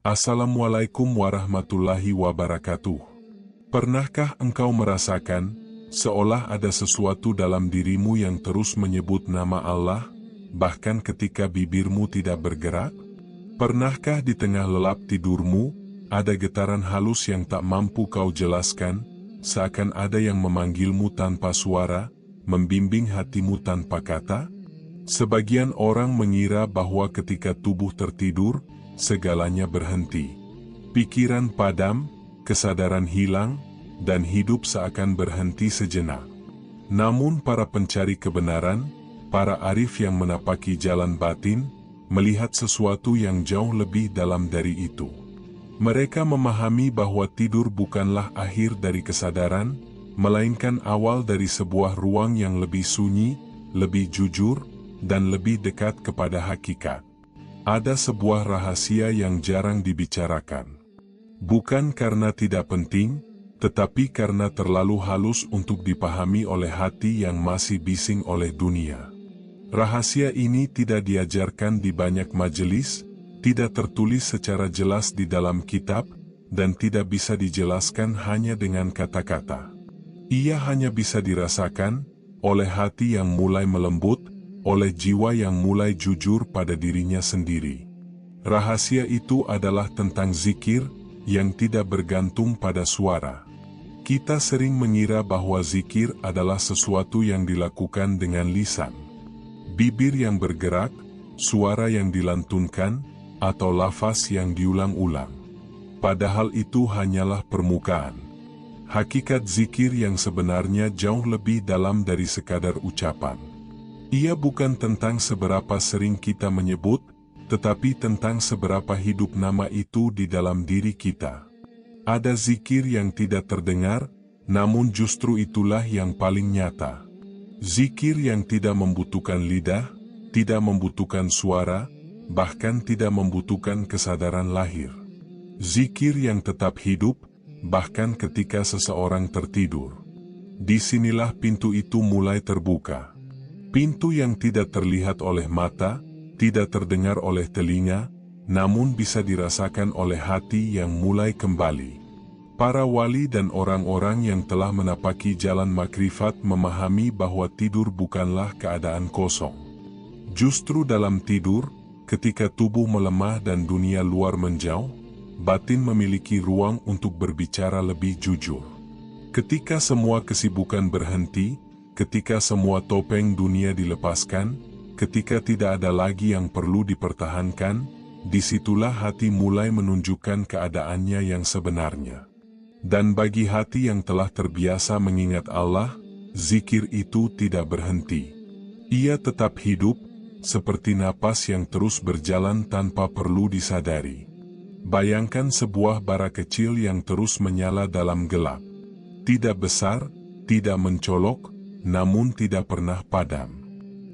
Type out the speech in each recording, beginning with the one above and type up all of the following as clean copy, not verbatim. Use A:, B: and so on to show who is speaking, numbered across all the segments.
A: Assalamualaikum warahmatullahi wabarakatuh. Pernahkah engkau merasakan, seolah ada sesuatu dalam dirimu yang terus menyebut nama Allah, bahkan ketika bibirmu tidak bergerak? Pernahkah di tengah lelap tidurmu, ada getaran halus yang tak mampu kau jelaskan, seakan ada yang memanggilmu tanpa suara, membimbing hatimu tanpa kata? Sebagian orang mengira bahwa ketika tubuh tertidur, segalanya berhenti. Pikiran padam, kesadaran hilang, dan hidup seakan berhenti sejenak. Namun para pencari kebenaran, para arif yang menapaki jalan batin, melihat sesuatu yang jauh lebih dalam dari itu. Mereka memahami bahwa tidur bukanlah akhir dari kesadaran, melainkan awal dari sebuah ruang yang lebih sunyi, lebih jujur, dan lebih dekat kepada hakikat. Ada sebuah rahasia yang jarang dibicarakan. Bukan karena tidak penting, tetapi karena terlalu halus untuk dipahami oleh hati yang masih bising oleh dunia. Rahasia ini tidak diajarkan di banyak majelis, tidak tertulis secara jelas di dalam kitab, dan tidak bisa dijelaskan hanya dengan kata-kata. Ia hanya bisa dirasakan oleh hati yang mulai melembut, oleh jiwa yang mulai jujur pada dirinya sendiri. Rahasia itu adalah tentang zikir yang tidak bergantung pada suara. Kita sering mengira bahwa zikir adalah sesuatu yang dilakukan dengan lisan, bibir yang bergerak, suara yang dilantunkan, atau lafaz yang diulang-ulang. Padahal itu hanyalah permukaan. Hakikat zikir yang sebenarnya jauh lebih dalam dari sekadar ucapan. Ia bukan tentang seberapa sering kita menyebut, tetapi tentang seberapa hidup nama itu di dalam diri kita. Ada zikir yang tidak terdengar, namun justru itulah yang paling nyata. Zikir yang tidak membutuhkan lidah, tidak membutuhkan suara, bahkan tidak membutuhkan kesadaran lahir. Zikir yang tetap hidup, bahkan ketika seseorang tertidur. Disinilah pintu itu mulai terbuka. Pintu yang tidak terlihat oleh mata, tidak terdengar oleh telinga, namun bisa dirasakan oleh hati yang mulai kembali. Para wali dan orang-orang yang telah menapaki jalan makrifat memahami bahwa tidur bukanlah keadaan kosong. Justru dalam tidur, ketika tubuh melemah dan dunia luar menjauh, batin memiliki ruang untuk berbicara lebih jujur. Ketika semua kesibukan berhenti, ketika semua topeng dunia dilepaskan, ketika tidak ada lagi yang perlu dipertahankan, disitulah hati mulai menunjukkan keadaannya yang sebenarnya. Dan bagi hati yang telah terbiasa mengingat Allah, zikir itu tidak berhenti. Ia tetap hidup, seperti napas yang terus berjalan tanpa perlu disadari. Bayangkan sebuah bara kecil yang terus menyala dalam gelap. Tidak besar, tidak mencolok, namun tidak pernah padam.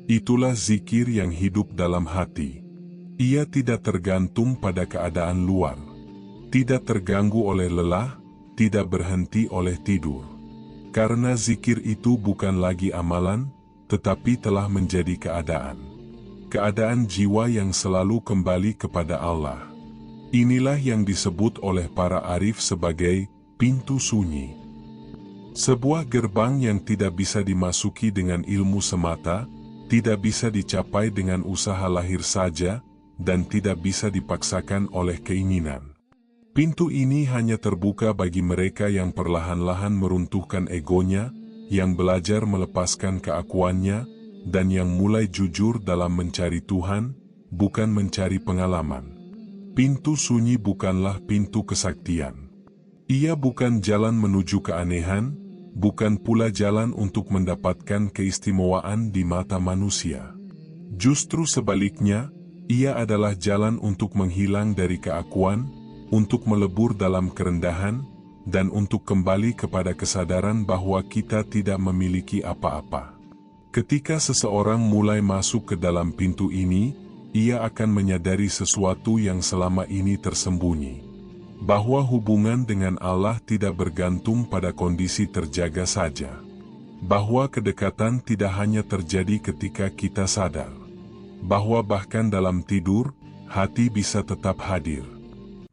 A: Itulah zikir yang hidup dalam hati. Ia tidak tergantung pada keadaan luar. Tidak terganggu oleh lelah, tidak berhenti oleh tidur. Karena zikir itu bukan lagi amalan, tetapi telah menjadi keadaan. Keadaan jiwa yang selalu kembali kepada Allah. Inilah yang disebut oleh para arif sebagai pintu sunyi. Sebuah gerbang yang tidak bisa dimasuki dengan ilmu semata, tidak bisa dicapai dengan usaha lahir saja, dan tidak bisa dipaksakan oleh keinginan. Pintu ini hanya terbuka bagi mereka yang perlahan-lahan meruntuhkan egonya, yang belajar melepaskan keakuannya, dan yang mulai jujur dalam mencari Tuhan, bukan mencari pengalaman. Pintu sunyi bukanlah pintu kesaktian. Ia bukan jalan menuju keanehan, bukan pula jalan untuk mendapatkan keistimewaan di mata manusia. Justru sebaliknya, ia adalah jalan untuk menghilang dari keakuan, untuk melebur dalam kerendahan, dan untuk kembali kepada kesadaran bahwa kita tidak memiliki apa-apa. Ketika seseorang mulai masuk ke dalam pintu ini, ia akan menyadari sesuatu yang selama ini tersembunyi. Bahwa hubungan dengan Allah tidak bergantung pada kondisi terjaga saja. Bahwa kedekatan tidak hanya terjadi ketika kita sadar. Bahwa bahkan dalam tidur, hati bisa tetap hadir.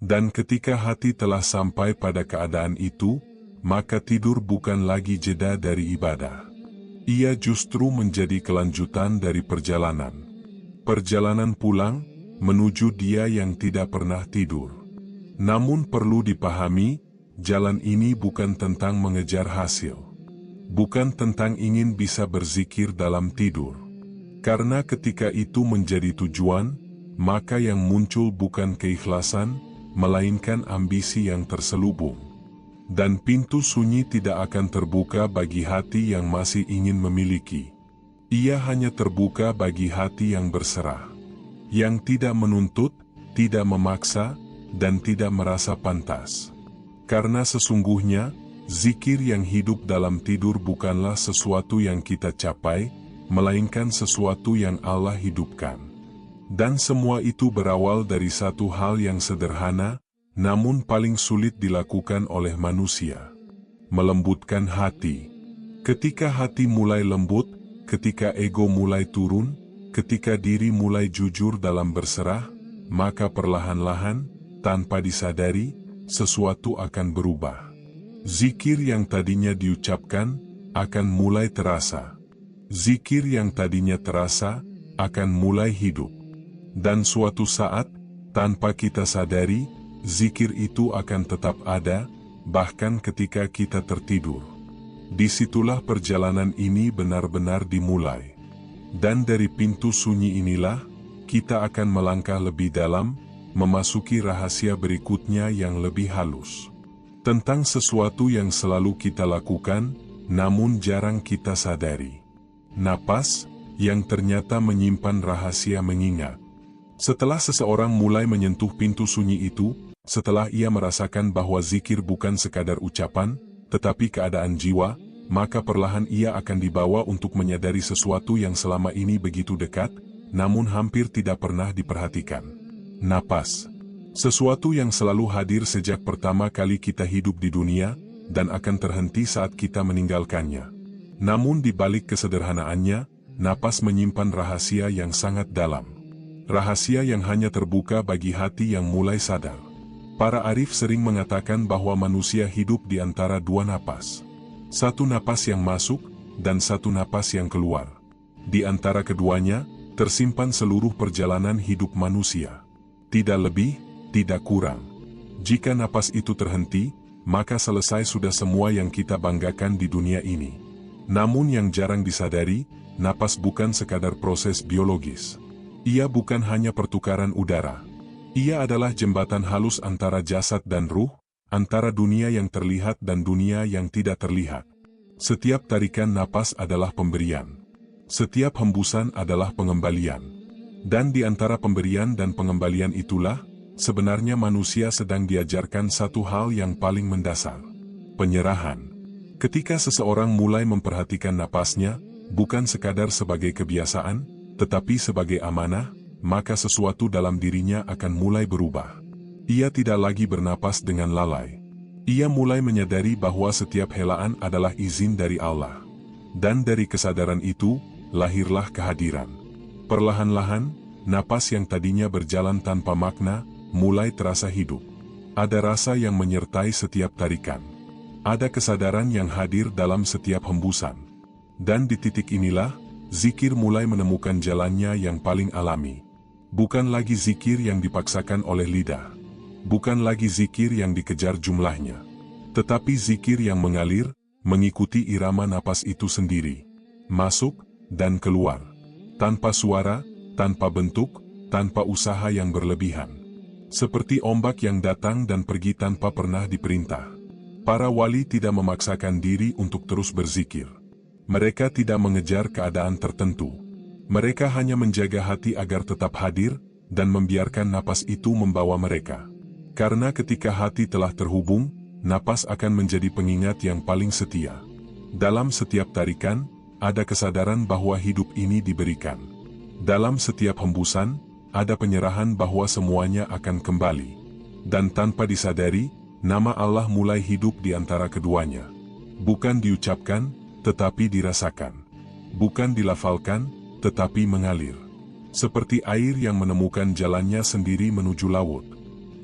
A: Dan ketika hati telah sampai pada keadaan itu, maka tidur bukan lagi jeda dari ibadah. Ia justru menjadi kelanjutan dari perjalanan. Perjalanan pulang, menuju Dia yang tidak pernah tidur. Namun perlu dipahami, jalan ini bukan tentang mengejar hasil. Bukan tentang ingin bisa berzikir dalam tidur. Karena ketika itu menjadi tujuan, maka yang muncul bukan keikhlasan, melainkan ambisi yang terselubung. Dan pintu sunyi tidak akan terbuka bagi hati yang masih ingin memiliki. Ia hanya terbuka bagi hati yang berserah. Yang tidak menuntut, tidak memaksa, dan tidak merasa pantas. Karena sesungguhnya, zikir yang hidup dalam tidur bukanlah sesuatu yang kita capai, melainkan sesuatu yang Allah hidupkan. Dan semua itu berawal dari satu hal yang sederhana, namun paling sulit dilakukan oleh manusia. Melembutkan hati. Ketika hati mulai lembut, ketika ego mulai turun, ketika diri mulai jujur dalam berserah, maka perlahan-lahan, tanpa disadari, sesuatu akan berubah. Zikir yang tadinya diucapkan, akan mulai terasa. Zikir yang tadinya terasa, akan mulai hidup. Dan suatu saat, tanpa kita sadari, zikir itu akan tetap ada, bahkan ketika kita tertidur. Disitulah perjalanan ini benar-benar dimulai. Dan dari pintu sunyi inilah, kita akan melangkah lebih dalam, memasuki rahasia berikutnya yang lebih halus. Tentang sesuatu yang selalu kita lakukan, namun jarang kita sadari. Napas, yang ternyata menyimpan rahasia mengingat. Setelah seseorang mulai menyentuh pintu sunyi itu, setelah ia merasakan bahwa zikir bukan sekadar ucapan, tetapi keadaan jiwa, maka perlahan ia akan dibawa untuk menyadari sesuatu yang selama ini begitu dekat, namun hampir tidak pernah diperhatikan. Napas. Sesuatu yang selalu hadir sejak pertama kali kita hidup di dunia, dan akan terhenti saat kita meninggalkannya. Namun di balik kesederhanaannya, napas menyimpan rahasia yang sangat dalam. Rahasia yang hanya terbuka bagi hati yang mulai sadar. Para arif sering mengatakan bahwa manusia hidup di antara dua napas. Satu napas yang masuk, dan satu napas yang keluar. Di antara keduanya, tersimpan seluruh perjalanan hidup manusia. Tidak lebih, tidak kurang. Jika napas itu terhenti, maka selesai sudah semua yang kita banggakan di dunia ini. Namun yang jarang disadari, napas bukan sekadar proses biologis. Ia bukan hanya pertukaran udara. Ia adalah jembatan halus antara jasad dan ruh, antara dunia yang terlihat dan dunia yang tidak terlihat. Setiap tarikan napas adalah pemberian. Setiap hembusan adalah pengembalian. Dan di antara pemberian dan pengembalian itulah, sebenarnya manusia sedang diajarkan satu hal yang paling mendasar. Penyerahan. Ketika seseorang mulai memperhatikan napasnya, bukan sekadar sebagai kebiasaan, tetapi sebagai amanah, maka sesuatu dalam dirinya akan mulai berubah. Ia tidak lagi bernapas dengan lalai. Ia mulai menyadari bahwa setiap helaan adalah izin dari Allah. Dan dari kesadaran itu, lahirlah kehadiran. Perlahan-lahan, napas yang tadinya berjalan tanpa makna, mulai terasa hidup. Ada rasa yang menyertai setiap tarikan. Ada kesadaran yang hadir dalam setiap hembusan. Dan di titik inilah, zikir mulai menemukan jalannya yang paling alami. Bukan lagi zikir yang dipaksakan oleh lidah. Bukan lagi zikir yang dikejar jumlahnya. Tetapi zikir yang mengalir, mengikuti irama napas itu sendiri. Masuk, dan keluar. Tanpa suara, tanpa bentuk, tanpa usaha yang berlebihan. Seperti ombak yang datang dan pergi tanpa pernah diperintah. Para wali tidak memaksakan diri untuk terus berzikir. Mereka tidak mengejar keadaan tertentu. Mereka hanya menjaga hati agar tetap hadir, dan membiarkan napas itu membawa mereka. Karena ketika hati telah terhubung, napas akan menjadi pengingat yang paling setia. Dalam setiap tarikan, ada kesadaran bahwa hidup ini diberikan. Dalam setiap hembusan, ada penyerahan bahwa semuanya akan kembali. Dan tanpa disadari, nama Allah mulai hidup di antara keduanya. Bukan diucapkan, tetapi dirasakan. Bukan dilafalkan, tetapi mengalir. Seperti air yang menemukan jalannya sendiri menuju laut.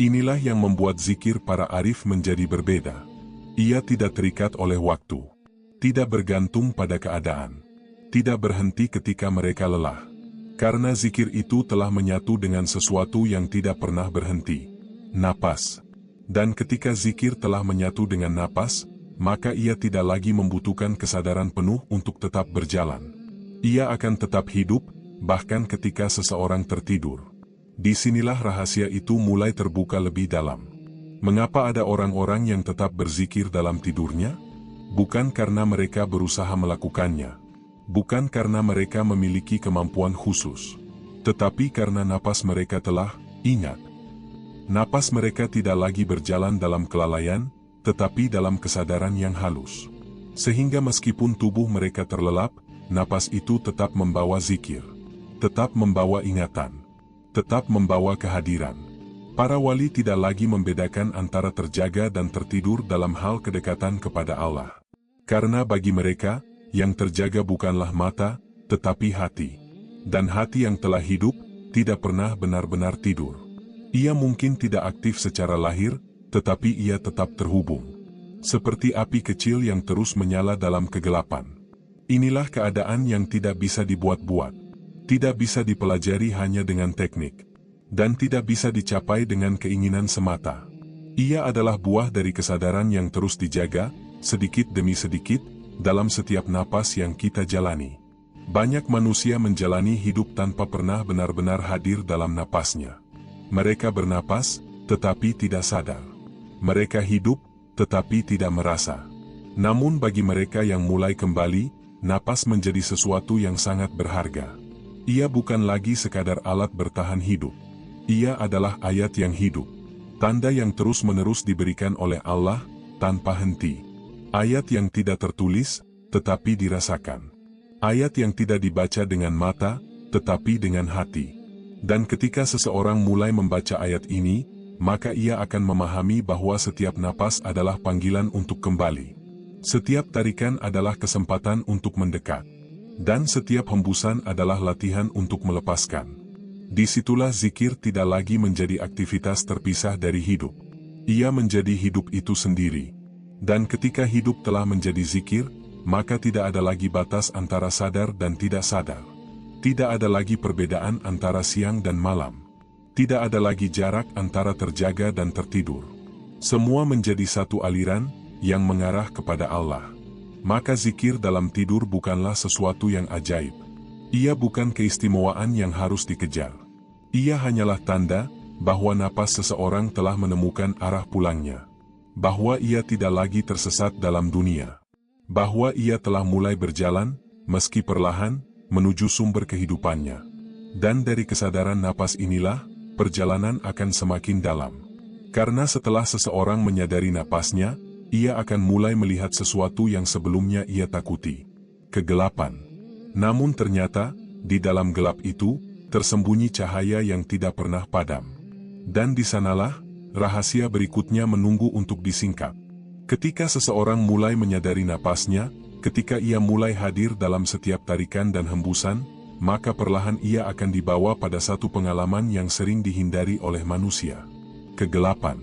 A: Inilah yang membuat zikir para arif menjadi berbeda. Ia tidak terikat oleh waktu, tidak bergantung pada keadaan, tidak berhenti ketika mereka lelah. Karena zikir itu telah menyatu dengan sesuatu yang tidak pernah berhenti, napas. Dan ketika zikir telah menyatu dengan napas, maka ia tidak lagi membutuhkan kesadaran penuh untuk tetap berjalan. Ia akan tetap hidup, bahkan ketika seseorang tertidur. Disinilah rahasia itu mulai terbuka lebih dalam. Mengapa ada orang-orang yang tetap berzikir dalam tidurnya? Bukan karena mereka berusaha melakukannya. Bukan karena mereka memiliki kemampuan khusus. Tetapi karena napas mereka telah ingat. Napas mereka tidak lagi berjalan dalam kelalaian, tetapi dalam kesadaran yang halus. Sehingga meskipun tubuh mereka terlelap, napas itu tetap membawa zikir. Tetap membawa ingatan. Tetap membawa kehadiran. Para wali tidak lagi membedakan antara terjaga dan tertidur dalam hal kedekatan kepada Allah. Karena bagi mereka, yang terjaga bukanlah mata, tetapi hati. Dan hati yang telah hidup, tidak pernah benar-benar tidur. Ia mungkin tidak aktif secara lahir, tetapi ia tetap terhubung. Seperti api kecil yang terus menyala dalam kegelapan. Inilah keadaan yang tidak bisa dibuat-buat. Tidak bisa dipelajari hanya dengan teknik, dan tidak bisa dicapai dengan keinginan semata. Ia adalah buah dari kesadaran yang terus dijaga, sedikit demi sedikit, dalam setiap napas yang kita jalani. Banyak manusia menjalani hidup tanpa pernah benar-benar hadir dalam napasnya. Mereka bernapas, tetapi tidak sadar. Mereka hidup, tetapi tidak merasa. Namun bagi mereka yang mulai kembali, napas menjadi sesuatu yang sangat berharga. Ia bukan lagi sekadar alat bertahan hidup. Ia adalah ayat yang hidup. Tanda yang terus-menerus diberikan oleh Allah, tanpa henti. Ayat yang tidak tertulis, tetapi dirasakan. Ayat yang tidak dibaca dengan mata, tetapi dengan hati. Dan ketika seseorang mulai membaca ayat ini, maka ia akan memahami bahwa setiap napas adalah panggilan untuk kembali. Setiap tarikan adalah kesempatan untuk mendekat. Dan setiap hembusan adalah latihan untuk melepaskan. Disitulah zikir tidak lagi menjadi aktivitas terpisah dari hidup. Ia menjadi hidup itu sendiri. Dan ketika hidup telah menjadi zikir, maka tidak ada lagi batas antara sadar dan tidak sadar. Tidak ada lagi perbedaan antara siang dan malam. Tidak ada lagi jarak antara terjaga dan tertidur. Semua menjadi satu aliran yang mengarah kepada Allah. Maka zikir dalam tidur bukanlah sesuatu yang ajaib. Ia bukan keistimewaan yang harus dikejar. Ia hanyalah tanda bahwa napas seseorang telah menemukan arah pulangnya. Bahwa ia tidak lagi tersesat dalam dunia. Bahwa ia telah mulai berjalan, meski perlahan, menuju sumber kehidupannya. Dan dari kesadaran napas inilah, perjalanan akan semakin dalam. Karena setelah seseorang menyadari napasnya, ia akan mulai melihat sesuatu yang sebelumnya ia takuti. Kegelapan. Namun ternyata, di dalam gelap itu, tersembunyi cahaya yang tidak pernah padam. Dan di sanalah, rahasia berikutnya menunggu untuk disingkap. Ketika seseorang mulai menyadari napasnya, ketika ia mulai hadir dalam setiap tarikan dan hembusan, maka perlahan ia akan dibawa pada satu pengalaman yang sering dihindari oleh manusia. Kegelapan.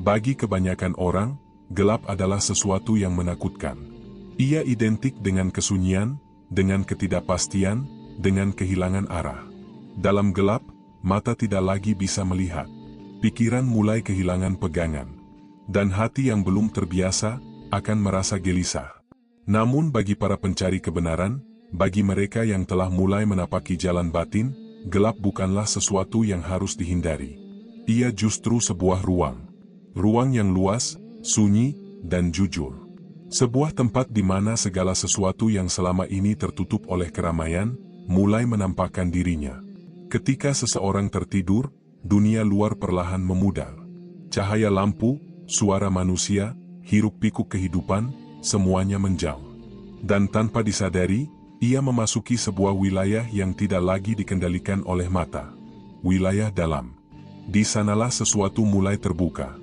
A: Bagi kebanyakan orang, gelap adalah sesuatu yang menakutkan. Ia identik dengan kesunyian, dengan ketidakpastian, dengan kehilangan arah. Dalam gelap, mata tidak lagi bisa melihat. Pikiran mulai kehilangan pegangan. Dan hati yang belum terbiasa, akan merasa gelisah. Namun bagi para pencari kebenaran, bagi mereka yang telah mulai menapaki jalan batin, gelap bukanlah sesuatu yang harus dihindari. Ia justru sebuah ruang. Ruang yang luas, sunyi, dan jujur. Sebuah tempat di mana segala sesuatu yang selama ini tertutup oleh keramaian, mulai menampakkan dirinya. Ketika seseorang tertidur, dunia luar perlahan memudar. Cahaya lampu, suara manusia, hiruk-pikuk kehidupan, semuanya menjauh. Dan tanpa disadari, ia memasuki sebuah wilayah yang tidak lagi dikendalikan oleh mata. Wilayah dalam. Di sanalah sesuatu mulai terbuka.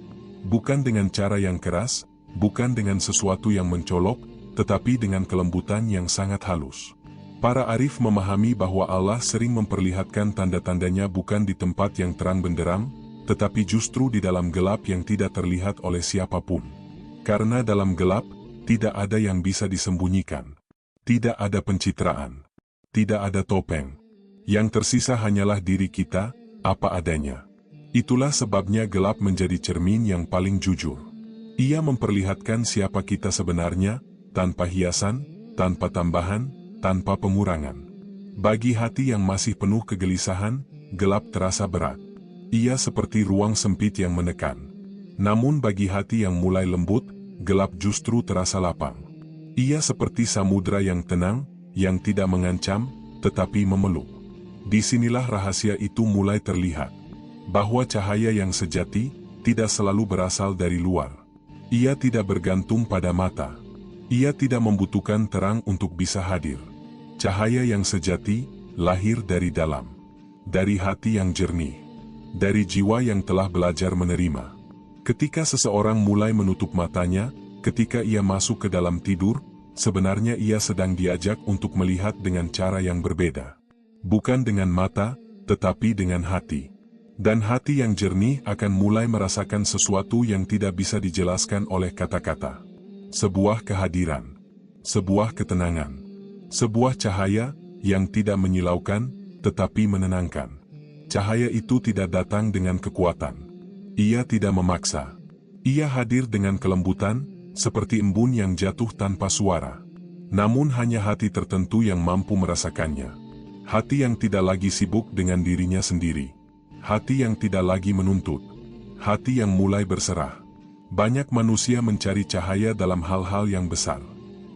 A: Bukan dengan cara yang keras, bukan dengan sesuatu yang mencolok, tetapi dengan kelembutan yang sangat halus. Para arif memahami bahwa Allah sering memperlihatkan tanda-tandanya bukan di tempat yang terang benderang, tetapi justru di dalam gelap yang tidak terlihat oleh siapapun. Karena dalam gelap, tidak ada yang bisa disembunyikan. Tidak ada pencitraan. Tidak ada topeng. Yang tersisa hanyalah diri kita, apa adanya. Itulah sebabnya gelap menjadi cermin yang paling jujur. Ia memperlihatkan siapa kita sebenarnya, tanpa hiasan, tanpa tambahan, tanpa pengurangan. Bagi hati yang masih penuh kegelisahan, gelap terasa berat. Ia seperti ruang sempit yang menekan. Namun bagi hati yang mulai lembut, gelap justru terasa lapang. Ia seperti samudra yang tenang, yang tidak mengancam, tetapi memeluk. Disinilah rahasia itu mulai terlihat. Bahwa cahaya yang sejati, tidak selalu berasal dari luar. Ia tidak bergantung pada mata. Ia tidak membutuhkan terang untuk bisa hadir. Cahaya yang sejati, lahir dari dalam. Dari hati yang jernih. Dari jiwa yang telah belajar menerima. Ketika seseorang mulai menutup matanya, ketika ia masuk ke dalam tidur, sebenarnya ia sedang diajak untuk melihat dengan cara yang berbeda. Bukan dengan mata, tetapi dengan hati. Dan hati yang jernih akan mulai merasakan sesuatu yang tidak bisa dijelaskan oleh kata-kata. Sebuah kehadiran. Sebuah ketenangan. Sebuah cahaya yang tidak menyilaukan, tetapi menenangkan. Cahaya itu tidak datang dengan kekuatan. Ia tidak memaksa. Ia hadir dengan kelembutan, seperti embun yang jatuh tanpa suara. Namun hanya hati tertentu yang mampu merasakannya. Hati yang tidak lagi sibuk dengan dirinya sendiri. Hati yang tidak lagi menuntut. Hati yang mulai berserah. Banyak manusia mencari cahaya dalam hal-hal yang besar.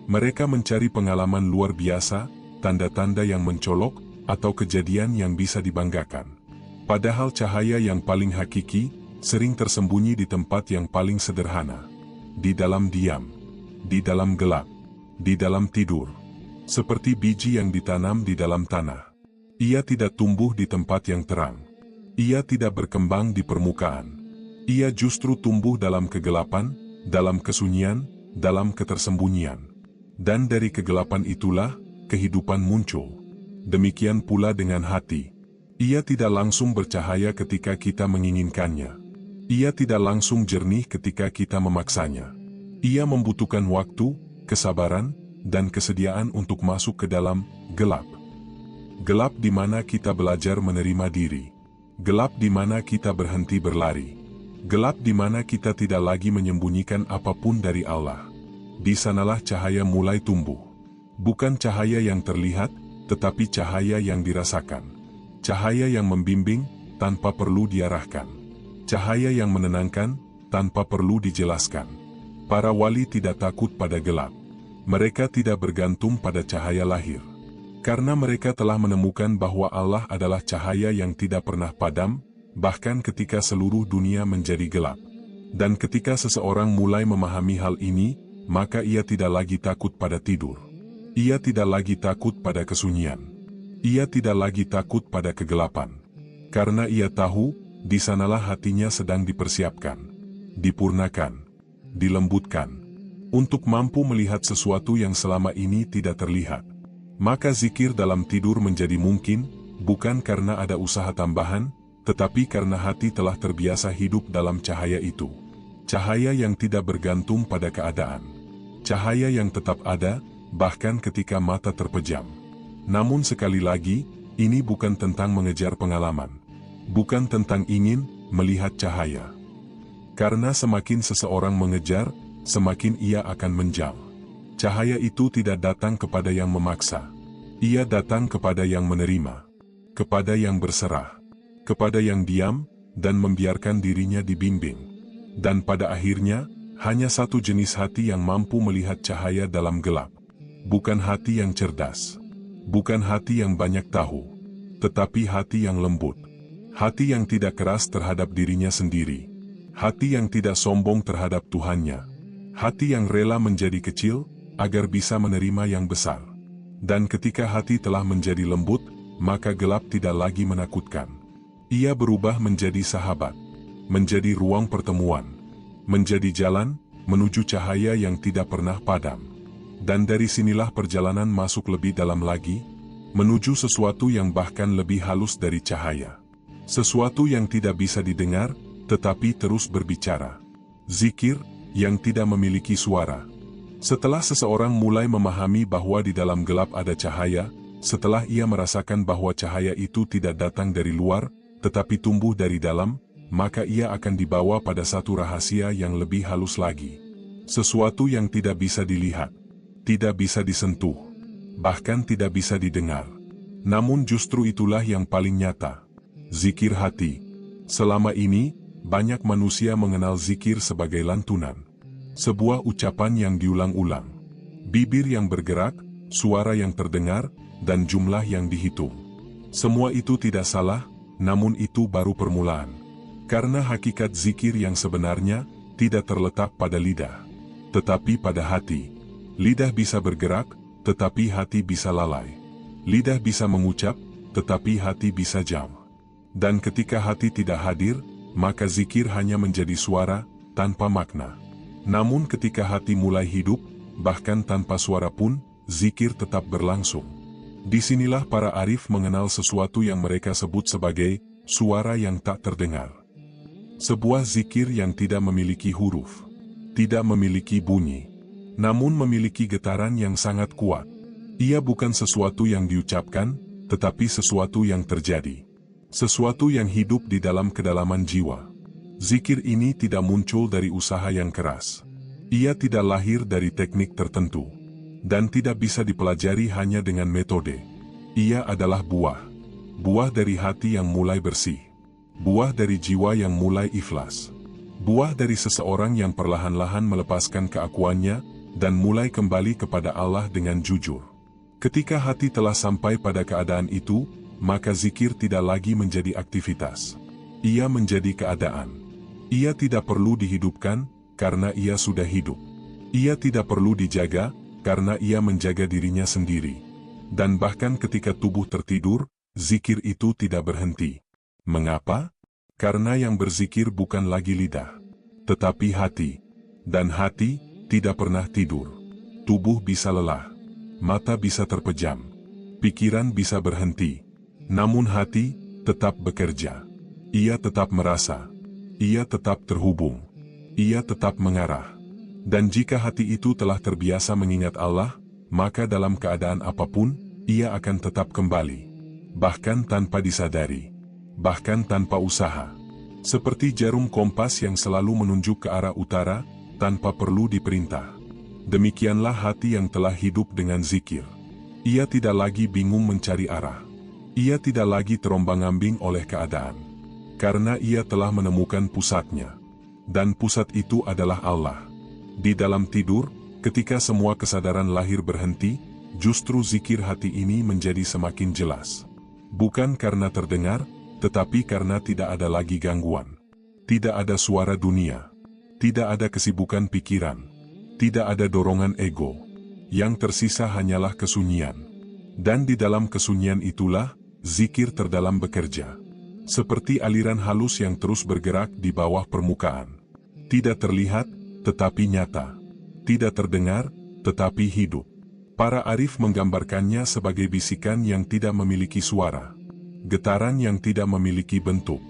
A: Mereka mencari pengalaman luar biasa, tanda-tanda yang mencolok, atau kejadian yang bisa dibanggakan. Padahal cahaya yang paling hakiki, sering tersembunyi di tempat yang paling sederhana. Di dalam diam. Di dalam gelap. Di dalam tidur. Seperti biji yang ditanam di dalam tanah. Ia tidak tumbuh di tempat yang terang. Ia tidak berkembang di permukaan. Ia justru tumbuh dalam kegelapan, dalam kesunyian, dalam ketersembunyian. Dan dari kegelapan itulah, kehidupan muncul. Demikian pula dengan hati. Ia tidak langsung bercahaya ketika kita menginginkannya. Ia tidak langsung jernih ketika kita memaksanya. Ia membutuhkan waktu, kesabaran, dan kesediaan untuk masuk ke dalam gelap. Gelap di mana kita belajar menerima diri. Gelap di mana kita berhenti berlari. Gelap di mana kita tidak lagi menyembunyikan apapun dari Allah. Di sanalah cahaya mulai tumbuh. Bukan cahaya yang terlihat, tetapi cahaya yang dirasakan. Cahaya yang membimbing, tanpa perlu diarahkan. Cahaya yang menenangkan, tanpa perlu dijelaskan. Para wali tidak takut pada gelap. Mereka tidak bergantung pada cahaya lahir. Karena mereka telah menemukan bahwa Allah adalah cahaya yang tidak pernah padam, bahkan ketika seluruh dunia menjadi gelap. Dan ketika seseorang mulai memahami hal ini, maka ia tidak lagi takut pada tidur. Ia tidak lagi takut pada kesunyian. Ia tidak lagi takut pada kegelapan. Karena ia tahu, di sanalah hatinya sedang dipersiapkan, dipurnakan, dilembutkan. Untuk mampu melihat sesuatu yang selama ini tidak terlihat. Maka zikir dalam tidur menjadi mungkin, bukan karena ada usaha tambahan, tetapi karena hati telah terbiasa hidup dalam cahaya itu. Cahaya yang tidak bergantung pada keadaan. Cahaya yang tetap ada, bahkan ketika mata terpejam. Namun sekali lagi, ini bukan tentang mengejar pengalaman. Bukan tentang ingin melihat cahaya. Karena semakin seseorang mengejar, semakin ia akan menjal. Cahaya itu tidak datang kepada yang memaksa. Ia datang kepada yang menerima. Kepada yang berserah. Kepada yang diam, dan membiarkan dirinya dibimbing. Dan pada akhirnya, hanya satu jenis hati yang mampu melihat cahaya dalam gelap. Bukan hati yang cerdas. Bukan hati yang banyak tahu. Tetapi hati yang lembut. Hati yang tidak keras terhadap dirinya sendiri. Hati yang tidak sombong terhadap Tuhannya. Hati yang rela menjadi kecil, agar bisa menerima yang besar. Dan ketika hati telah menjadi lembut, maka gelap tidak lagi menakutkan. Ia berubah menjadi sahabat. Menjadi ruang pertemuan. Menjadi jalan, menuju cahaya yang tidak pernah padam. Dan dari sinilah perjalanan masuk lebih dalam lagi, menuju sesuatu yang bahkan lebih halus dari cahaya. Sesuatu yang tidak bisa didengar, tetapi terus berbicara. Zikir yang tidak memiliki suara. Setelah seseorang mulai memahami bahwa di dalam gelap ada cahaya, setelah ia merasakan bahwa cahaya itu tidak datang dari luar, tetapi tumbuh dari dalam, maka ia akan dibawa pada satu rahasia yang lebih halus lagi. Sesuatu yang tidak bisa dilihat, tidak bisa disentuh, bahkan tidak bisa didengar. Namun justru itulah yang paling nyata. Zikir hati. Selama ini, banyak manusia mengenal zikir sebagai lantunan. Sebuah ucapan yang diulang-ulang. Bibir yang bergerak, suara yang terdengar, dan jumlah yang dihitung. Semua itu tidak salah, namun itu baru permulaan. Karena hakikat zikir yang sebenarnya tidak terletak pada lidah, tetapi pada hati. Lidah bisa bergerak, tetapi hati bisa lalai. Lidah bisa mengucap, tetapi hati bisa diam. Dan ketika hati tidak hadir, maka zikir hanya menjadi suara, tanpa makna. Namun ketika hati mulai hidup, bahkan tanpa suara pun, zikir tetap berlangsung. Disinilah para arif mengenal sesuatu yang mereka sebut sebagai suara yang tak terdengar. Sebuah zikir yang tidak memiliki huruf, tidak memiliki bunyi, namun memiliki getaran yang sangat kuat. Ia bukan sesuatu yang diucapkan, tetapi sesuatu yang terjadi. Sesuatu yang hidup di dalam kedalaman jiwa. Zikir ini tidak muncul dari usaha yang keras. Ia tidak lahir dari teknik tertentu. Dan tidak bisa dipelajari hanya dengan metode. Ia adalah buah. Buah dari hati yang mulai bersih. Buah dari jiwa yang mulai ikhlas. Buah dari seseorang yang perlahan-lahan melepaskan keakuannya dan mulai kembali kepada Allah dengan jujur. Ketika hati telah sampai pada keadaan itu, maka zikir tidak lagi menjadi aktivitas. Ia menjadi keadaan. Ia tidak perlu dihidupkan, karena ia sudah hidup. Ia tidak perlu dijaga, karena ia menjaga dirinya sendiri. Dan bahkan ketika tubuh tertidur, zikir itu tidak berhenti. Mengapa? Karena yang berzikir bukan lagi lidah, tetapi hati. Dan hati tidak pernah tidur. Tubuh bisa lelah, mata bisa terpejam, pikiran bisa berhenti. Namun hati tetap bekerja. Ia tetap merasa. Ia tetap terhubung. Ia tetap mengarah. Dan jika hati itu telah terbiasa mengingat Allah, maka dalam keadaan apapun, ia akan tetap kembali. Bahkan tanpa disadari. Bahkan tanpa usaha. Seperti jarum kompas yang selalu menunjuk ke arah utara, tanpa perlu diperintah. Demikianlah hati yang telah hidup dengan zikir. Ia tidak lagi bingung mencari arah. Ia tidak lagi terombang-ambing oleh keadaan. Karena ia telah menemukan pusatnya. Dan pusat itu adalah Allah. Di dalam tidur, ketika semua kesadaran lahir berhenti, justru zikir hati ini menjadi semakin jelas. Bukan karena terdengar, tetapi karena tidak ada lagi gangguan. Tidak ada suara dunia. Tidak ada kesibukan pikiran. Tidak ada dorongan ego. Yang tersisa hanyalah kesunyian. Dan di dalam kesunyian itulah, zikir terdalam bekerja. Seperti aliran halus yang terus bergerak di bawah permukaan. Tidak terlihat, tetapi nyata. Tidak terdengar, tetapi hidup. Para arif menggambarkannya sebagai bisikan yang tidak memiliki suara. Getaran yang tidak memiliki bentuk.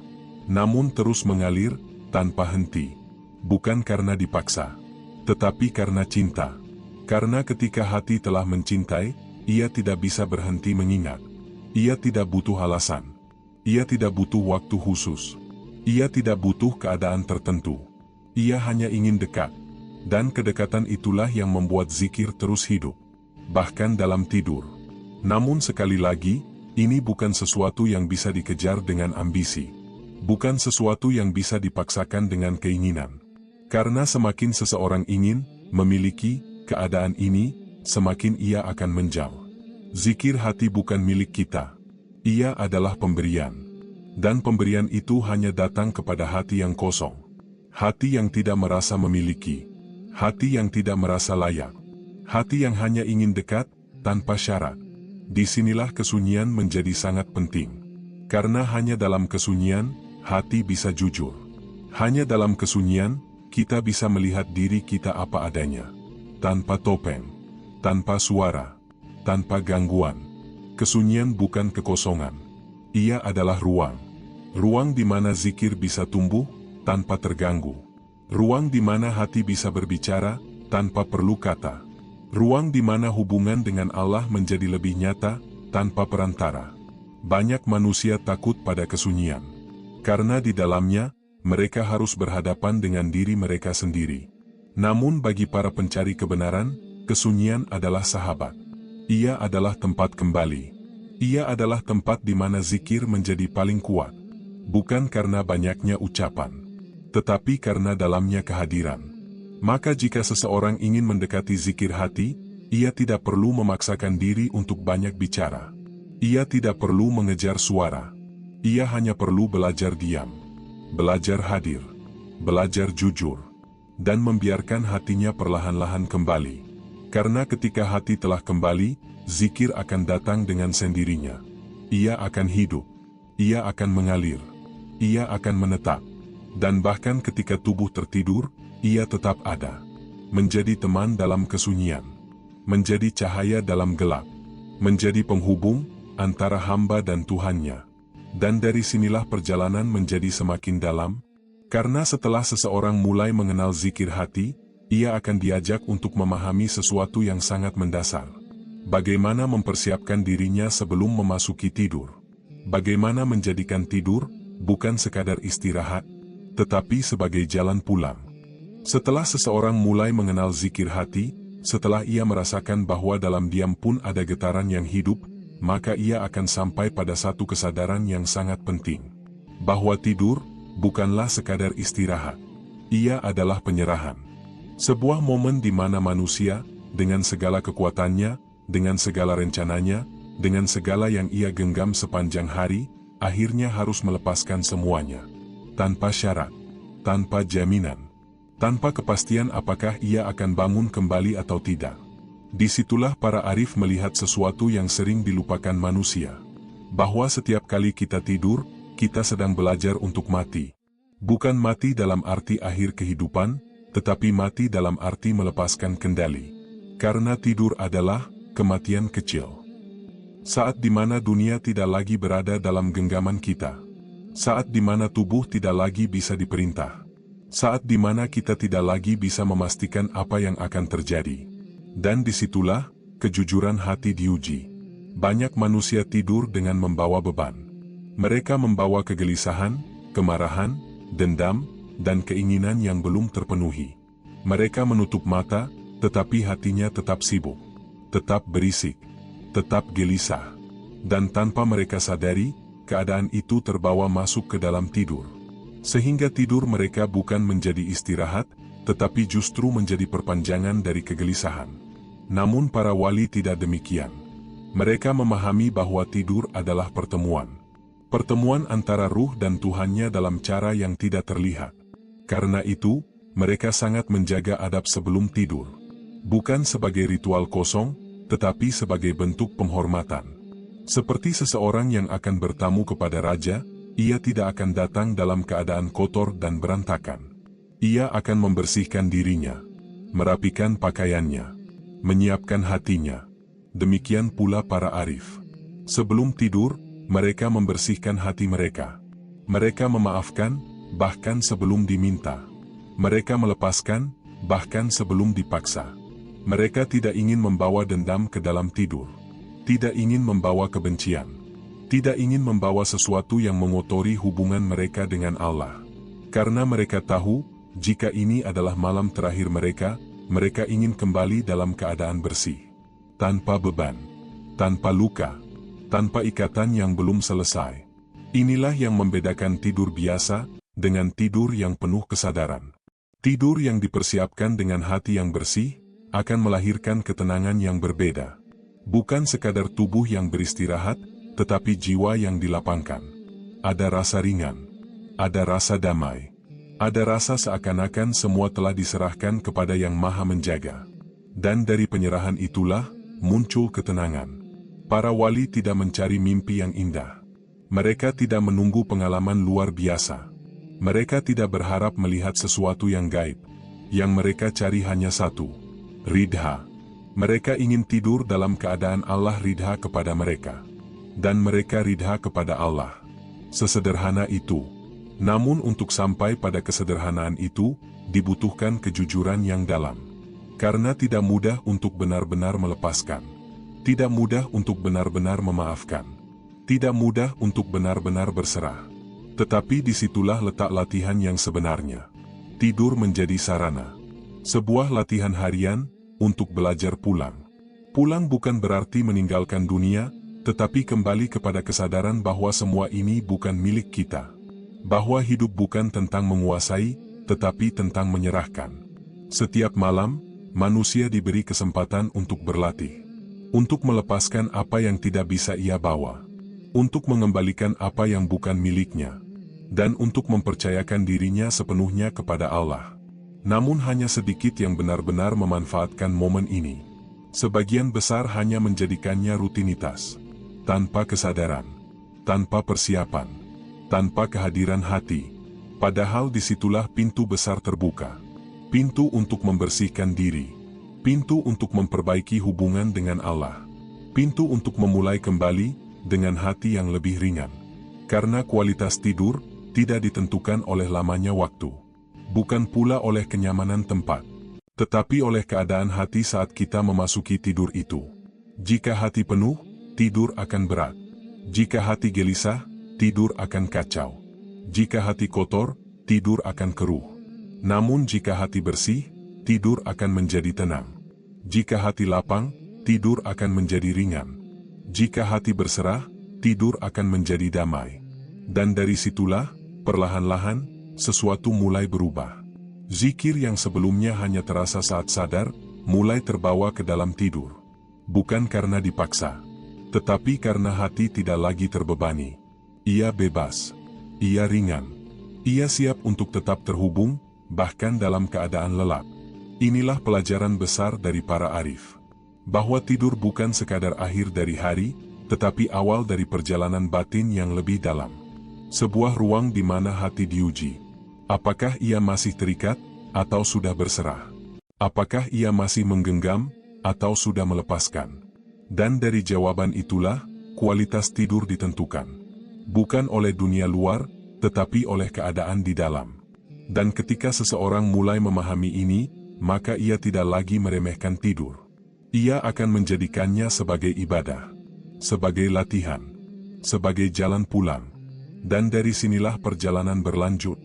A: Namun terus mengalir, tanpa henti. Bukan karena dipaksa. Tetapi karena cinta. Karena ketika hati telah mencintai, ia tidak bisa berhenti mengingat. Ia tidak butuh alasan. Ia tidak butuh waktu khusus. Ia tidak butuh keadaan tertentu. Ia hanya ingin dekat. Dan kedekatan itulah yang membuat zikir terus hidup. Bahkan dalam tidur. Namun sekali lagi, ini bukan sesuatu yang bisa dikejar dengan ambisi. Bukan sesuatu yang bisa dipaksakan dengan keinginan. Karena semakin seseorang ingin, memiliki, keadaan ini, semakin ia akan menjauh. Zikir hati bukan milik kita. Ia adalah pemberian. Dan pemberian itu hanya datang kepada hati yang kosong. Hati yang tidak merasa memiliki. Hati yang tidak merasa layak. Hati yang hanya ingin dekat, tanpa syarat. Disinilah kesunyian menjadi sangat penting. Karena hanya dalam kesunyian, hati bisa jujur. Hanya dalam kesunyian, kita bisa melihat diri kita apa adanya. Tanpa topeng. Tanpa suara. Tanpa gangguan. Kesunyian bukan kekosongan. Ia adalah ruang. Ruang di mana zikir bisa tumbuh tanpa terganggu. Ruang di mana hati bisa berbicara tanpa perlu kata. Ruang di mana hubungan dengan Allah menjadi lebih nyata tanpa perantara. Banyak manusia takut pada kesunyian, karena di dalamnya mereka harus berhadapan dengan diri mereka sendiri. Namun bagi para pencari kebenaran, kesunyian adalah sahabat. Ia adalah tempat kembali. Ia adalah tempat di mana zikir menjadi paling kuat. Bukan karena banyaknya ucapan, tetapi karena dalamnya kehadiran. Maka jika seseorang ingin mendekati zikir hati, ia tidak perlu memaksakan diri untuk banyak bicara. Ia tidak perlu mengejar suara. Ia hanya perlu belajar diam, belajar hadir, belajar jujur, dan membiarkan hatinya perlahan-lahan kembali. Karena ketika hati telah kembali, zikir akan datang dengan sendirinya. Ia akan hidup, ia akan mengalir, ia akan menetap, dan bahkan ketika tubuh tertidur, ia tetap ada. Menjadi teman dalam kesunyian, menjadi cahaya dalam gelap, menjadi penghubung antara hamba dan Tuhannya. Dan dari sinilah perjalanan menjadi semakin dalam, karena setelah seseorang mulai mengenal zikir hati, ia akan diajak untuk memahami sesuatu yang sangat mendasar. Bagaimana mempersiapkan dirinya sebelum memasuki tidur. Bagaimana menjadikan tidur bukan sekadar istirahat, tetapi sebagai jalan pulang. Setelah seseorang mulai mengenal zikir hati, setelah ia merasakan bahwa dalam diam pun ada getaran yang hidup, maka ia akan sampai pada satu kesadaran yang sangat penting. Bahwa tidur bukanlah sekadar istirahat. Ia adalah penyerahan. Sebuah momen di mana manusia, dengan segala kekuatannya, dengan segala rencananya, dengan segala yang ia genggam sepanjang hari, akhirnya harus melepaskan semuanya. Tanpa syarat, tanpa jaminan, tanpa kepastian apakah ia akan bangun kembali atau tidak. Disitulah para arif melihat sesuatu yang sering dilupakan manusia. Bahwa setiap kali kita tidur, kita sedang belajar untuk mati. Bukan mati dalam arti akhir kehidupan, tetapi mati dalam arti melepaskan kendali. Karena tidur adalah kematian kecil. Saat di mana dunia tidak lagi berada dalam genggaman kita. Saat di mana tubuh tidak lagi bisa diperintah. Saat di mana kita tidak lagi bisa memastikan apa yang akan terjadi. Dan disitulah kejujuran hati diuji. Banyak manusia tidur dengan membawa beban. Mereka membawa kegelisahan, kemarahan, dendam, dan keinginan yang belum terpenuhi. Mereka menutup mata, tetapi hatinya tetap sibuk, tetap berisik, tetap gelisah. Dan tanpa mereka sadari, keadaan itu terbawa masuk ke dalam tidur. Sehingga tidur mereka bukan menjadi istirahat, tetapi justru menjadi perpanjangan dari kegelisahan. Namun para wali tidak demikian. Mereka memahami bahwa tidur adalah pertemuan. Pertemuan antara ruh dan Tuhannya dalam cara yang tidak terlihat. Karena itu, mereka sangat menjaga adab sebelum tidur. Bukan sebagai ritual kosong, tetapi sebagai bentuk penghormatan. Seperti seseorang yang akan bertamu kepada raja, ia tidak akan datang dalam keadaan kotor dan berantakan. Ia akan membersihkan dirinya, merapikan pakaiannya, menyiapkan hatinya. Demikian pula para arif. Sebelum tidur, mereka membersihkan hati mereka. Mereka memaafkan, bahkan sebelum diminta. Mereka melepaskan, bahkan sebelum dipaksa. Mereka tidak ingin membawa dendam ke dalam tidur. Tidak ingin membawa kebencian. Tidak ingin membawa sesuatu yang mengotori hubungan mereka dengan Allah. Karena mereka tahu, jika ini adalah malam terakhir mereka, mereka ingin kembali dalam keadaan bersih. Tanpa beban, tanpa luka, tanpa ikatan yang belum selesai. Inilah yang membedakan tidur biasa dengan tidur yang penuh kesadaran. Tidur yang dipersiapkan dengan hati yang bersih, akan melahirkan ketenangan yang berbeda. Bukan sekadar tubuh yang beristirahat, tetapi jiwa yang dilapangkan. Ada rasa ringan, ada rasa damai. Ada rasa seakan-akan semua telah diserahkan kepada Yang Maha Menjaga. Dan dari penyerahan itulah, muncul ketenangan. Para wali tidak mencari mimpi yang indah. Mereka tidak menunggu pengalaman luar biasa. Mereka tidak berharap melihat sesuatu yang gaib. Yang mereka cari hanya satu, ridha. Mereka ingin tidur dalam keadaan Allah ridha kepada mereka. Dan mereka ridha kepada Allah. Sesederhana itu. Namun untuk sampai pada kesederhanaan itu, dibutuhkan kejujuran yang dalam. Karena tidak mudah untuk benar-benar melepaskan. Tidak mudah untuk benar-benar memaafkan. Tidak mudah untuk benar-benar berserah. Tetapi disitulah letak latihan yang sebenarnya. Tidur menjadi sarana. Sebuah latihan harian, untuk belajar pulang. Pulang bukan berarti meninggalkan dunia, tetapi kembali kepada kesadaran bahwa semua ini bukan milik kita. Bahwa hidup bukan tentang menguasai, tetapi tentang menyerahkan. Setiap malam, manusia diberi kesempatan untuk berlatih. Untuk melepaskan apa yang tidak bisa ia bawa. Untuk mengembalikan apa yang bukan miliknya. Dan untuk mempercayakan dirinya sepenuhnya kepada Allah. Namun hanya sedikit yang benar-benar memanfaatkan momen ini. Sebagian besar hanya menjadikannya rutinitas. Tanpa kesadaran. Tanpa persiapan. Tanpa kehadiran hati. Padahal disitulah pintu besar terbuka. Pintu untuk membersihkan diri. Pintu untuk memperbaiki hubungan dengan Allah. Pintu untuk memulai kembali dengan hati yang lebih ringan. Karena kualitas tidur tidak ditentukan oleh lamanya waktu. Bukan pula oleh kenyamanan tempat. Tetapi oleh keadaan hati saat kita memasuki tidur itu. Jika hati penuh, tidur akan berat. Jika hati gelisah, tidur akan kacau. Jika hati kotor, tidur akan keruh. Namun jika hati bersih, tidur akan menjadi tenang. Jika hati lapang, tidur akan menjadi ringan. Jika hati berserah, tidur akan menjadi damai. Dan dari situlah, perlahan-lahan, sesuatu mulai berubah. Zikir yang sebelumnya hanya terasa saat sadar, mulai terbawa ke dalam tidur. Bukan karena dipaksa, tetapi karena hati tidak lagi terbebani. Ia bebas. Ia ringan. Ia siap untuk tetap terhubung, bahkan dalam keadaan lelap. Inilah pelajaran besar dari para arif. Bahwa tidur bukan sekadar akhir dari hari, tetapi awal dari perjalanan batin yang lebih dalam. Sebuah ruang di mana hati diuji. Apakah ia masih terikat, atau sudah berserah? Apakah ia masih menggenggam, atau sudah melepaskan? Dan dari jawaban itulah, kualitas tidur ditentukan. Bukan oleh dunia luar, tetapi oleh keadaan di dalam. Dan ketika seseorang mulai memahami ini, maka ia tidak lagi meremehkan tidur. Ia akan menjadikannya sebagai ibadah, sebagai latihan, sebagai jalan pulang. Dan dari sinilah perjalanan berlanjut.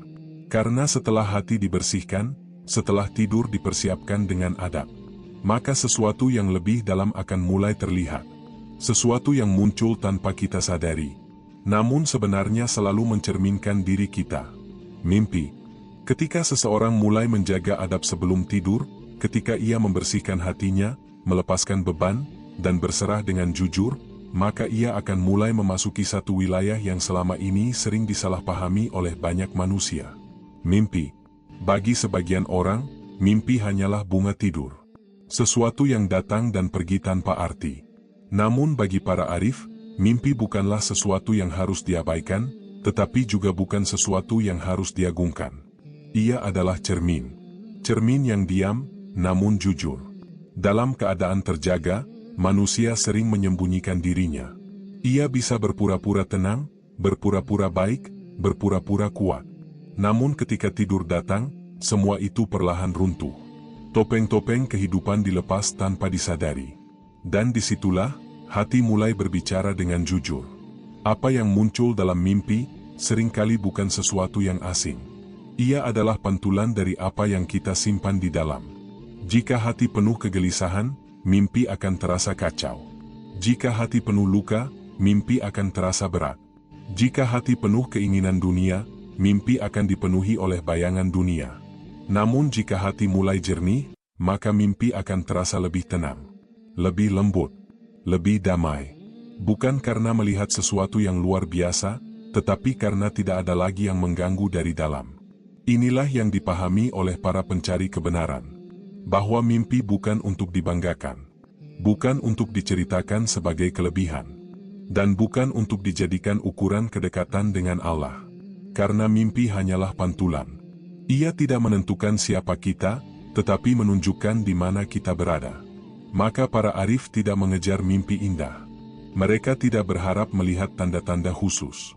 A: Karena setelah hati dibersihkan, setelah tidur dipersiapkan dengan adab, maka sesuatu yang lebih dalam akan mulai terlihat. Sesuatu yang muncul tanpa kita sadari. Namun sebenarnya selalu mencerminkan diri kita. Mimpi. Ketika seseorang mulai menjaga adab sebelum tidur, ketika ia membersihkan hatinya, melepaskan beban, dan berserah dengan jujur, maka ia akan mulai memasuki satu wilayah yang selama ini sering disalahpahami oleh banyak manusia. Mimpi. Bagi sebagian orang, mimpi hanyalah bunga tidur. Sesuatu yang datang dan pergi tanpa arti. Namun bagi para arif, mimpi bukanlah sesuatu yang harus diabaikan, tetapi juga bukan sesuatu yang harus diagungkan. Ia adalah cermin. Cermin yang diam, namun jujur. Dalam keadaan terjaga, manusia sering menyembunyikan dirinya. Ia bisa berpura-pura tenang, berpura-pura baik, berpura-pura kuat. Namun ketika tidur datang, semua itu perlahan runtuh. Topeng-topeng kehidupan dilepas tanpa disadari. Dan disitulah, hati mulai berbicara dengan jujur. Apa yang muncul dalam mimpi, seringkali bukan sesuatu yang asing. Ia adalah pantulan dari apa yang kita simpan di dalam. Jika hati penuh kegelisahan, mimpi akan terasa kacau. Jika hati penuh luka, mimpi akan terasa berat. Jika hati penuh keinginan dunia, mimpi akan dipenuhi oleh bayangan dunia. Namun jika hati mulai jernih, maka mimpi akan terasa lebih tenang, lebih lembut, lebih damai. Bukan karena melihat sesuatu yang luar biasa, tetapi karena tidak ada lagi yang mengganggu dari dalam. Inilah yang dipahami oleh para pencari kebenaran. Bahwa mimpi bukan untuk dibanggakan. Bukan untuk diceritakan sebagai kelebihan. Dan bukan untuk dijadikan ukuran kedekatan dengan Allah. Karena mimpi hanyalah pantulan. Ia tidak menentukan siapa kita, tetapi menunjukkan di mana kita berada. Maka para arif tidak mengejar mimpi indah. Mereka tidak berharap melihat tanda-tanda khusus.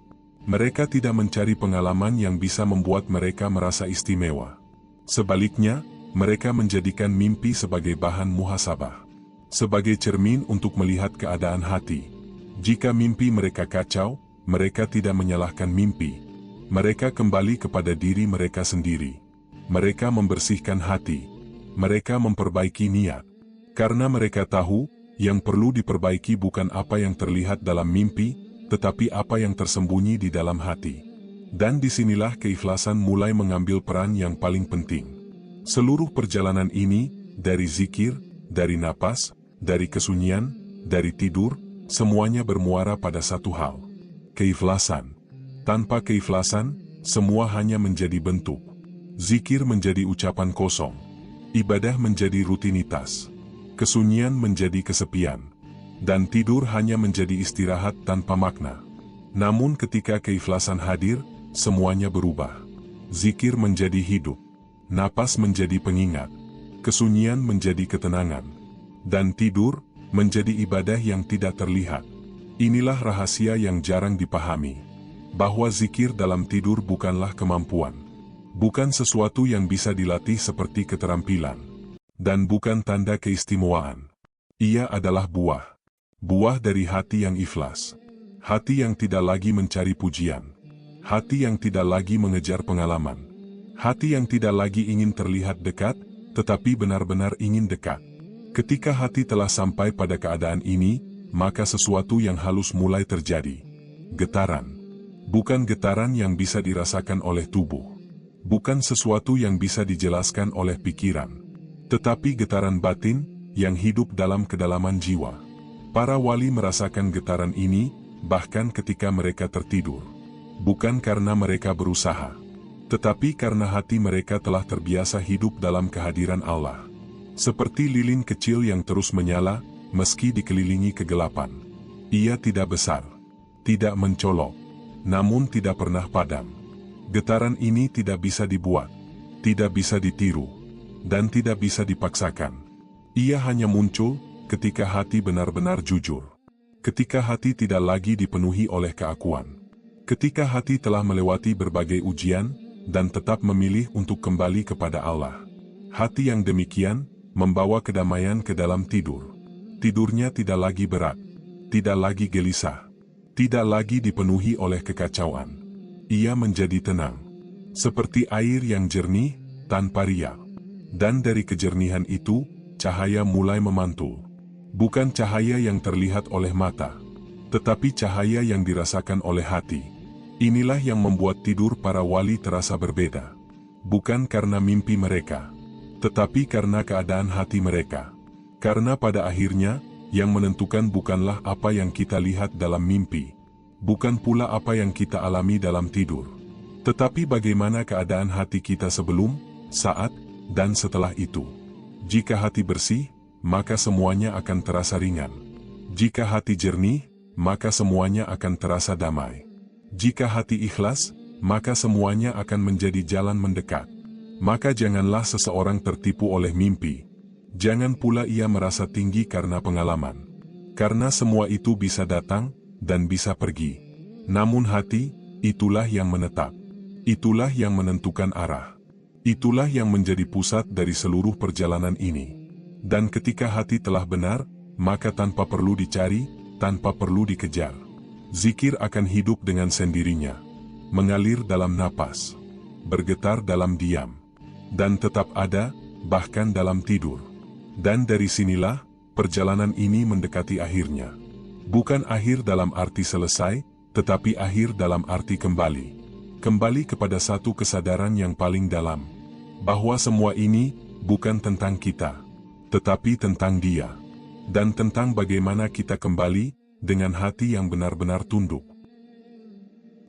A: Mereka tidak mencari pengalaman yang bisa membuat mereka merasa istimewa. Sebaliknya, mereka menjadikan mimpi sebagai bahan muhasabah. Sebagai cermin untuk melihat keadaan hati. Jika mimpi mereka kacau, mereka tidak menyalahkan mimpi. Mereka kembali kepada diri mereka sendiri. Mereka membersihkan hati. Mereka memperbaiki niat. Karena mereka tahu, yang perlu diperbaiki bukan apa yang terlihat dalam mimpi, tetapi apa yang tersembunyi di dalam hati. Dan disinilah keikhlasan mulai mengambil peran yang paling penting. Seluruh perjalanan ini, dari zikir, dari napas, dari kesunyian, dari tidur, semuanya bermuara pada satu hal. Keikhlasan. Tanpa keikhlasan, semua hanya menjadi bentuk. Zikir menjadi ucapan kosong. Ibadah menjadi rutinitas. Kesunyian menjadi kesepian. Dan tidur hanya menjadi istirahat tanpa makna. Namun ketika keikhlasan hadir, semuanya berubah. Zikir menjadi hidup. Napas menjadi pengingat. Kesunyian menjadi ketenangan. Dan tidur menjadi ibadah yang tidak terlihat. Inilah rahasia yang jarang dipahami. Bahwa zikir dalam tidur bukanlah kemampuan. Bukan sesuatu yang bisa dilatih seperti keterampilan. Dan bukan tanda keistimewaan. Ia adalah buah. Buah dari hati yang ikhlas. Hati yang tidak lagi mencari pujian. Hati yang tidak lagi mengejar pengalaman. Hati yang tidak lagi ingin terlihat dekat, tetapi benar-benar ingin dekat. Ketika hati telah sampai pada keadaan ini, maka sesuatu yang halus mulai terjadi. Getaran. Bukan getaran yang bisa dirasakan oleh tubuh. Bukan sesuatu yang bisa dijelaskan oleh pikiran. Tetapi getaran batin, yang hidup dalam kedalaman jiwa. Para wali merasakan getaran ini, bahkan ketika mereka tertidur. Bukan karena mereka berusaha. Tetapi karena hati mereka telah terbiasa hidup dalam kehadiran Allah. Seperti lilin kecil yang terus menyala, meski dikelilingi kegelapan. Ia tidak besar, tidak mencolok, namun tidak pernah padam. Getaran ini tidak bisa dibuat, tidak bisa ditiru, dan tidak bisa dipaksakan. Ia hanya muncul ketika hati benar-benar jujur. Ketika hati tidak lagi dipenuhi oleh keakuan. Ketika hati telah melewati berbagai ujian, dan tetap memilih untuk kembali kepada Allah. Hati yang demikian, membawa kedamaian ke dalam tidur. Tidurnya tidak lagi berat, tidak lagi gelisah, tidak lagi dipenuhi oleh kekacauan. Ia menjadi tenang. Seperti air yang jernih, tanpa riak. Dan dari kejernihan itu, cahaya mulai memantul. Bukan cahaya yang terlihat oleh mata, tetapi cahaya yang dirasakan oleh hati. Inilah yang membuat tidur para wali terasa berbeda. Bukan karena mimpi mereka, tetapi karena keadaan hati mereka. Karena pada akhirnya, yang menentukan bukanlah apa yang kita lihat dalam mimpi. Bukan pula apa yang kita alami dalam tidur. Tetapi bagaimana keadaan hati kita sebelum, saat, dan setelah itu. Jika hati bersih, maka semuanya akan terasa ringan. Jika hati jernih, maka semuanya akan terasa damai. Jika hati ikhlas, maka semuanya akan menjadi jalan mendekat. Maka janganlah seseorang tertipu oleh mimpi. Jangan pula ia merasa tinggi karena pengalaman. Karena semua itu bisa datang, dan bisa pergi. Namun hati, itulah yang menetap. Itulah yang menentukan arah. Itulah yang menjadi pusat dari seluruh perjalanan ini. Dan ketika hati telah benar, maka tanpa perlu dicari, tanpa perlu dikejar. Zikir akan hidup dengan sendirinya, mengalir dalam napas, bergetar dalam diam, dan tetap ada, bahkan dalam tidur. Dan dari sinilah, perjalanan ini mendekati akhirnya. Bukan akhir dalam arti selesai, tetapi akhir dalam arti kembali. Kembali kepada satu kesadaran yang paling dalam, bahwa semua ini bukan tentang kita, tetapi tentang Dia, dan tentang bagaimana kita kembali dengan hati yang benar-benar tunduk.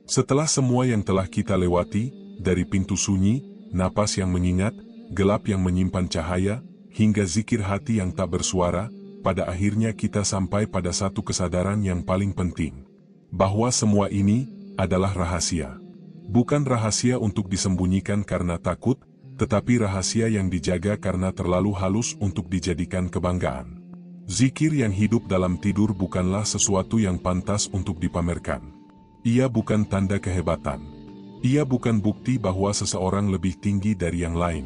A: Setelah semua yang telah kita lewati, dari pintu sunyi, napas yang mengingat, gelap yang menyimpan cahaya, hingga zikir hati yang tak bersuara, pada akhirnya kita sampai pada satu kesadaran yang paling penting. Bahwa semua ini adalah rahasia. Bukan rahasia untuk disembunyikan karena takut, tetapi rahasia yang dijaga karena terlalu halus untuk dijadikan kebanggaan. Zikir yang hidup dalam tidur bukanlah sesuatu yang pantas untuk dipamerkan. Ia bukan tanda kehebatan. Ia bukan bukti bahwa seseorang lebih tinggi dari yang lain.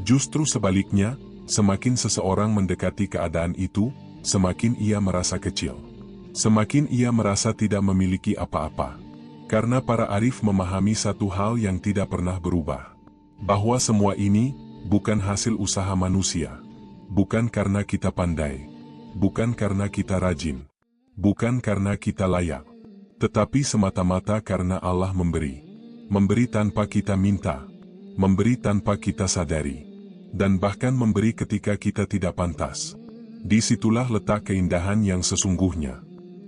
A: Justru sebaliknya, semakin seseorang mendekati keadaan itu, semakin ia merasa kecil. Semakin ia merasa tidak memiliki apa-apa. Karena para arif memahami satu hal yang tidak pernah berubah. Bahwa semua ini bukan hasil usaha manusia. Bukan karena kita pandai. Bukan karena kita rajin. Bukan karena kita layak. Tetapi semata-mata karena Allah memberi. Memberi tanpa kita minta. Memberi tanpa kita sadari. Dan bahkan memberi ketika kita tidak pantas. Disitulah letak keindahan yang sesungguhnya.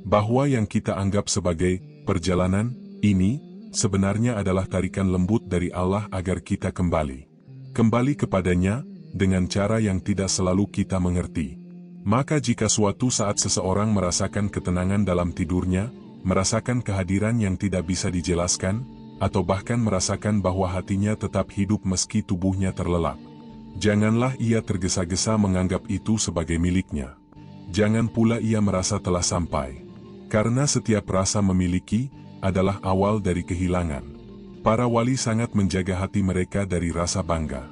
A: Bahwa yang kita anggap sebagai perjalanan ini sebenarnya adalah tarikan lembut dari Allah agar kita kembali. Kembali kepadanya dengan cara yang tidak selalu kita mengerti. Maka jika suatu saat seseorang merasakan ketenangan dalam tidurnya, merasakan kehadiran yang tidak bisa dijelaskan, atau bahkan merasakan bahwa hatinya tetap hidup meski tubuhnya terlelap, janganlah ia tergesa-gesa menganggap itu sebagai miliknya. Jangan pula ia merasa telah sampai. Karena setiap rasa memiliki adalah awal dari kehilangan. Para wali sangat menjaga hati mereka dari rasa bangga.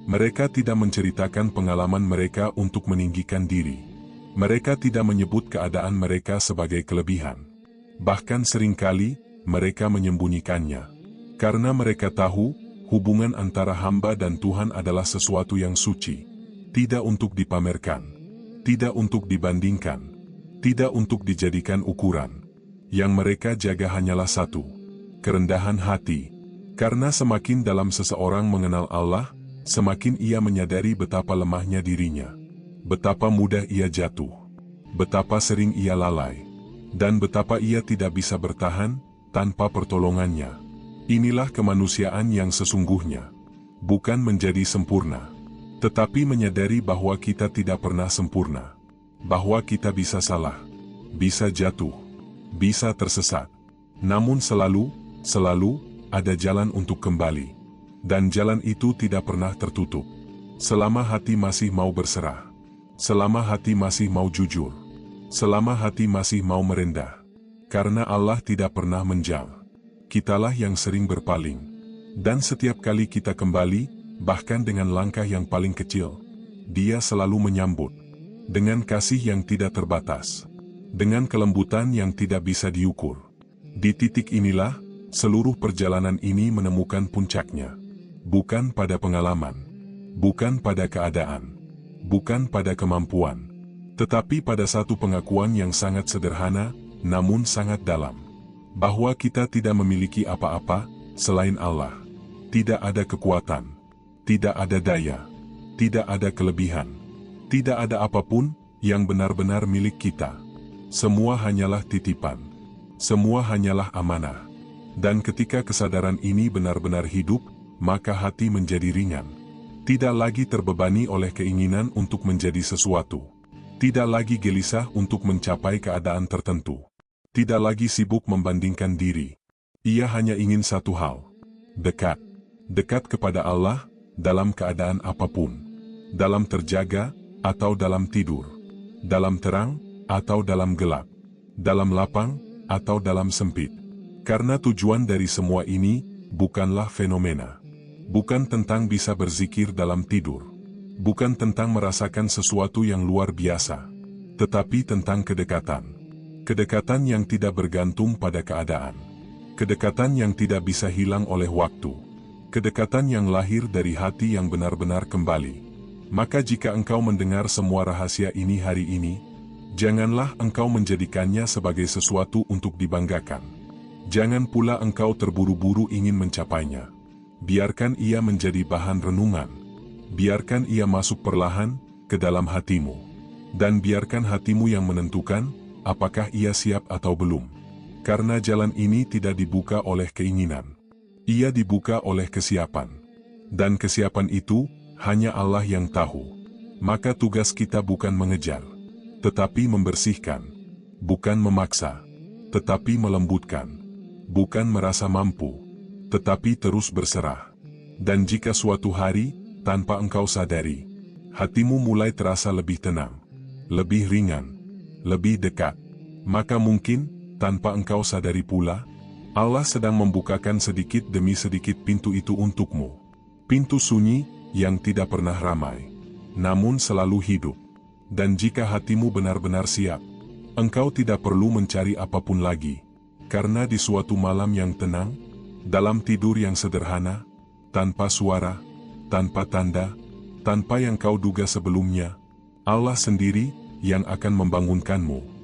A: Mereka tidak menceritakan pengalaman mereka untuk meninggikan diri. Mereka tidak menyebut keadaan mereka sebagai kelebihan. Bahkan seringkali, mereka menyembunyikannya. Karena mereka tahu, hubungan antara hamba dan Tuhan adalah sesuatu yang suci. Tidak untuk dipamerkan. Tidak untuk dibandingkan. Tidak untuk dijadikan ukuran. Yang mereka jaga hanyalah satu. Kerendahan hati. Karena semakin dalam seseorang mengenal Allah, semakin ia menyadari betapa lemahnya dirinya. Betapa mudah ia jatuh. Betapa sering ia lalai. Dan betapa ia tidak bisa bertahan tanpa pertolongannya. Inilah kemanusiaan yang sesungguhnya. Bukan menjadi sempurna. Tetapi menyadari bahwa kita tidak pernah sempurna. Bahwa kita bisa salah. Bisa jatuh. Bisa tersesat. Namun selalu ada jalan untuk kembali. Dan jalan itu tidak pernah tertutup. Selama hati masih mau berserah. Selama hati masih mau jujur. Selama hati masih mau merendah. Karena Allah tidak pernah menjal. Kitalah yang sering berpaling. Dan setiap kali kita kembali, bahkan dengan langkah yang paling kecil, Dia selalu menyambut. Dengan kasih yang tidak terbatas. Dengan kelembutan yang tidak bisa diukur. Di titik inilah, seluruh perjalanan ini menemukan puncaknya. Bukan pada pengalaman. Bukan pada keadaan. Bukan pada kemampuan. Tetapi pada satu pengakuan yang sangat sederhana, namun sangat dalam. Bahwa kita tidak memiliki apa-apa selain Allah. Tidak ada kekuatan. Tidak ada daya. Tidak ada kelebihan. Tidak ada apapun yang benar-benar milik kita. Semua hanyalah titipan. Semua hanyalah amanah. Dan ketika kesadaran ini benar-benar hidup, maka hati menjadi ringan. Tidak lagi terbebani oleh keinginan untuk menjadi sesuatu. Tidak lagi gelisah untuk mencapai keadaan tertentu. Tidak lagi sibuk membandingkan diri. Ia hanya ingin satu hal. Dekat. Dekat kepada Allah, dalam keadaan apapun. Dalam terjaga, atau dalam tidur. Dalam terang, atau dalam gelap. Dalam lapang, atau dalam sempit. Karena tujuan dari semua ini, bukanlah fenomena. Bukan tentang bisa berzikir dalam tidur. Bukan tentang merasakan sesuatu yang luar biasa. Tetapi tentang kedekatan. Kedekatan yang tidak bergantung pada keadaan. Kedekatan yang tidak bisa hilang oleh waktu. Kedekatan yang lahir dari hati yang benar-benar kembali. Maka jika engkau mendengar semua rahasia ini hari ini, janganlah engkau menjadikannya sebagai sesuatu untuk dibanggakan. Jangan pula engkau terburu-buru ingin mencapainya. Biarkan ia menjadi bahan renungan. Biarkan ia masuk perlahan ke dalam hatimu. Dan biarkan hatimu yang menentukan apakah ia siap atau belum. Karena jalan ini tidak dibuka oleh keinginan. Ia dibuka oleh kesiapan. Dan kesiapan itu hanya Allah yang tahu. Maka tugas kita bukan mengejar, tetapi membersihkan. Bukan memaksa, tetapi melembutkan. Bukan merasa mampu, tetapi terus berserah. Dan jika suatu hari, tanpa engkau sadari, hatimu mulai terasa lebih tenang, lebih ringan, lebih dekat, maka mungkin, tanpa engkau sadari pula, Allah sedang membukakan sedikit demi sedikit pintu itu untukmu. Pintu sunyi yang tidak pernah ramai, namun selalu hidup. Dan jika hatimu benar-benar siap, engkau tidak perlu mencari apapun lagi. Karena di suatu malam yang tenang, dalam tidur yang sederhana, tanpa suara, tanpa tanda, tanpa yang kau duga sebelumnya, Allah sendiri yang akan membangunkanmu.